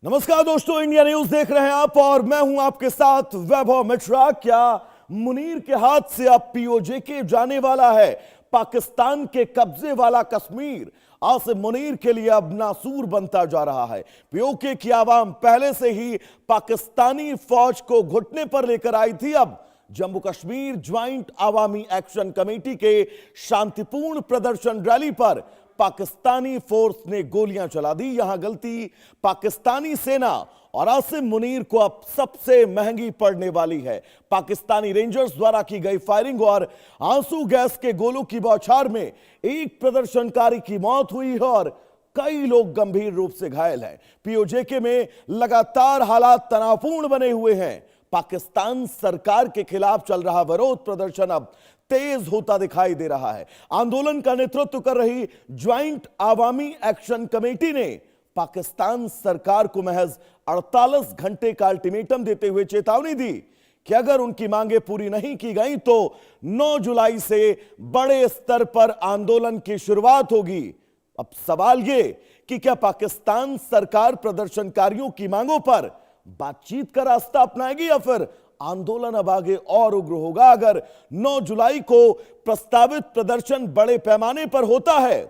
नमस्कार दोस्तों, India news देख रहे हैं आप और मैं हूं आपके साथ वैभव मिश्रा। क्या मुनीर के हाथ से अब पीओजे जाने वाला है पाकिस्तान के कब्जे वाला कश्मीर? आसिम मुनीर के लिए अब नासूर बनता जा रहा है। पीओके की आवाम पहले से ही पाकिस्तानी फौज को घुटने पर लेकर आई थी। अब Jammu Kashmir joint Awami action committee के शांतिपूर्ण प्रदर्शन रैली पर पाकिस्तानी फोर्स ने गोलियां चला दी। यहां गलती पाकिस्तानी सेना और आसिम मुनीर को अब सबसे महंगी पड़ने वाली है। पाकिस्तानी रेंजर्स द्वारा की गई फायरिंग और आंसू गैस के गोलों की बौछार में एक प्रदर्शनकारी की मौत हुई है और कई लोग गंभीर रूप से घायल हैं। पीओजे में लगातार हालात तनावपूर्ण बने हुए हैं। पाकिस्तान सरकार के खिलाफ चल रहा विरोध प्रदर्शन अब तेज होता दिखाई दे रहा है। आंदोलन का नेतृत्व कर रही ज्वाइंट आवामी एक्शन कमेटी ने पाकिस्तान सरकार को महज 48 घंटे का अल्टीमेटम देते हुए चेतावनी दी कि अगर उनकी मांगें पूरी नहीं की गई तो 9 जुलाई से बड़े स्तर पर आंदोलन की शुरुआत होगी। अब सवाल यह कि क्या पाकिस्तान सरकार प्रदर्शनकारियों की मांगों पर बातचीत का रास्ता अपनाएगी या फिर आंदोलन अब आगे और उग्र होगा? अगर 9 जुलाई को प्रस्तावित प्रदर्शन बड़े पैमाने पर होता है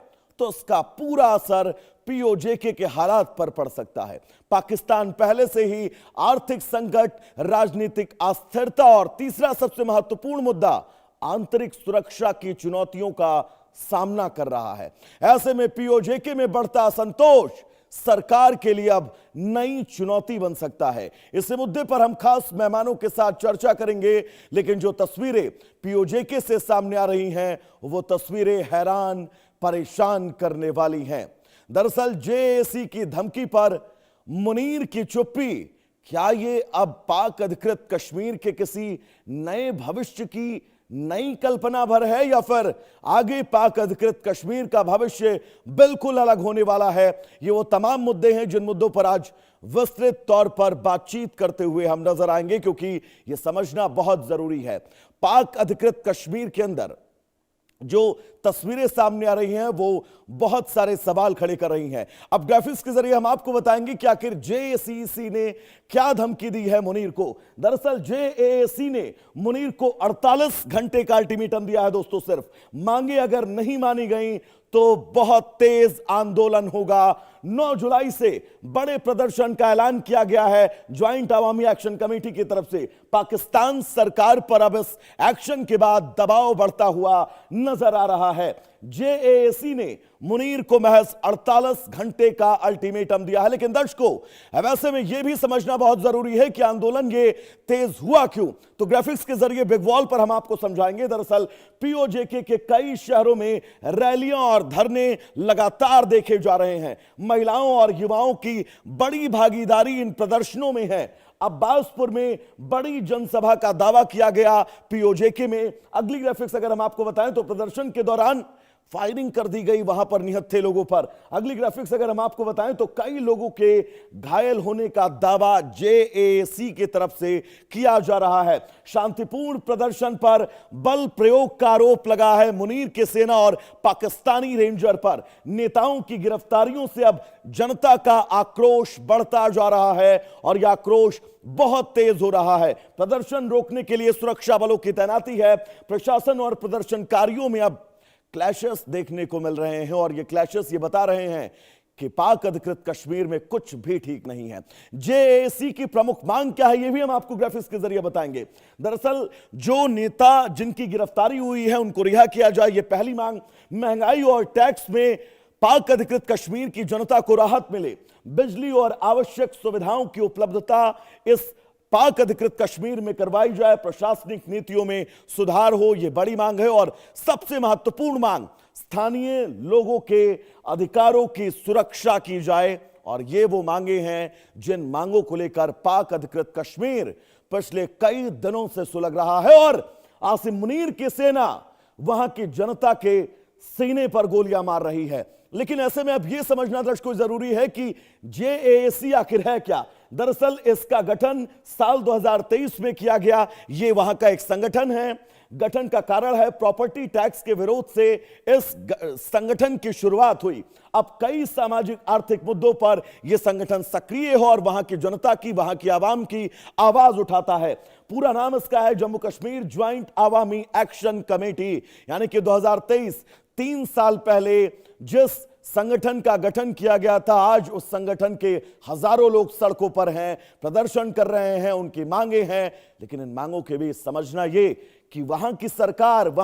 तो इसका पूरा असर पीओजे के हालात पर पड़ सकता है। पाकिस्तान पहले से ही आर्थिक संकट, राजनीतिक अस्थिरता और तीसरा सबसे महत्वपूर्ण मुद्दा आंतरिक सुरक्षा की चुनौतियों का सामना कर रहा है। ऐसे में पीओजे में बढ़ता असंतोष सरकार के लिए अब नई चुनौती बन सकता है। इस मुद्दे पर हम खास मेहमानों के साथ चर्चा करेंगे, लेकिन जो तस्वीरें पीओजे से सामने आ रही हैं वो तस्वीरें हैरान परेशान करने वाली हैं। दरअसल जेएसी की धमकी पर मुनीर की चुप्पी, क्या ये अब पाक अधिकृत कश्मीर के किसी नए भविष्य की नई कल्पना भर है या फिर आगे पाक अधिकृत कश्मीर का भविष्य बिल्कुल अलग होने वाला है? ये वो तमाम मुद्दे हैं जिन मुद्दों पर आज विस्तृत तौर पर बातचीत करते हुए हम नजर आएंगे, क्योंकि यह समझना बहुत जरूरी है। पाक अधिकृत कश्मीर के अंदर जो तस्वीरें सामने आ रही हैं वो बहुत सारे सवाल खड़े कर रही हैं। अब ग्राफिक्स के जरिए हम आपको बताएंगे कि आखिर जेएसी ने क्या धमकी दी है मुनीर को। दरअसल जेएसी ने मुनीर को 48 घंटे का अल्टीमेटम दिया है दोस्तों। सिर्फ मांगे अगर नहीं मानी गई तो बहुत तेज आंदोलन होगा। 9 जुलाई से बड़े प्रदर्शन का ऐलान किया गया है ज्वाइंट आवामी एक्शन कमेटी की तरफ से। पाकिस्तान सरकार पर अब इस एक्शन के बाद दबाव बढ़ता हुआ नजर आ रहा है। जेएसी ने मुनीर को महज 48 घंटे का अल्टीमेटम दिया है। लेकिन दर्शकों, वैसे में यह भी समझना बहुत जरूरी है कि आंदोलन ये तेज हुआ क्यों। तो ग्राफिक्स के जरिए बिग वॉल पर हम आपको समझाएंगे। दरअसल पीओजे के कई शहरों में रैलियां और धरने लगातार देखे जा रहे हैं। महिलाओं और युवाओं की बड़ी भागीदारी इन प्रदर्शनों में है। अब्बासपुर में बड़ी जनसभा का दावा किया गया पीओजे में। अगली ग्राफिक्स अगर हम आपको बताएं तो प्रदर्शन के दौरान फायरिंग कर दी गई वहां पर निहत्थे लोगों पर। अगली ग्राफिक्स अगर हम आपको बताएं तो कई लोगों के घायल होने का दावा जेएसी की तरफ से किया जा रहा है। शांतिपूर्ण प्रदर्शन पर बल प्रयोग का आरोप लगा है मुनीर के सेना और पाकिस्तानी रेंजर पर। नेताओं की गिरफ्तारियों से अब जनता का आक्रोश बढ़ता जा रहा है और यह आक्रोश बहुत तेज हो रहा है। प्रदर्शन रोकने के लिए सुरक्षा बलों की तैनाती है। प्रशासन और प्रदर्शनकारियों में अब क्लैशेस देखने को मिल रहे हैं और ये क्लैशेस ये बता रहे हैं कि पाक अधिकृत कश्मीर में कुछ भी ठीक नहीं है। जेएसी की प्रमुख मांग क्या है, ये भी हम आपको ग्राफिक्स के जरिए बताएंगे। दरअसल जो नेता जिनकी गिरफ्तारी हुई है उनको रिहा किया जाए, ये पहली मांग। महंगाई और टैक्स में पाक अधिकृत कश्मीर की जनता को राहत मिले। बिजली और आवश्यक सुविधाओं की उपलब्धता इस पाक अधिकृत कश्मीर में करवाई जाए। प्रशासनिक नीतियों में सुधार हो, यह बड़ी मांग है। और सबसे महत्वपूर्ण मांग, स्थानीय लोगों के अधिकारों की सुरक्षा की जाए। और ये वो मांगे हैं जिन मांगों को लेकर पाक अधिकृत कश्मीर पिछले कई दिनों से सुलग रहा है और आसिम मुनीर की सेना वहां की जनता के सीने पर गोलियां मार रही है। लेकिन ऐसे में अब यह समझना दर्शकों जरूरी है कि जेएसी आखिर है क्या। दरअसल इसका गठन साल 2023 में किया गया। यह वहां का एक संगठन है गठन का कारण है प्रॉपर्टी टैक्स के विरोध से इस संगठन की शुरुआत हुई। अब कई सामाजिक आर्थिक मुद्दों पर यह संगठन सक्रिय है और वहां की जनता की, वहां की आवाम की आवाज उठाता है। पूरा नाम इसका है Jammu Kashmir joint Awami action committee. यानी कि 2023, 3 साल पहले जिस संगठन का गठन किया गया था, आज उस संगठन के हजारों लोग सड़कों पर हैं, प्रदर्शन कर रहे हैं, उनकी मांगे हैं। लेकिन इन मांगों के बीच समझना यह कि वहां की सरकार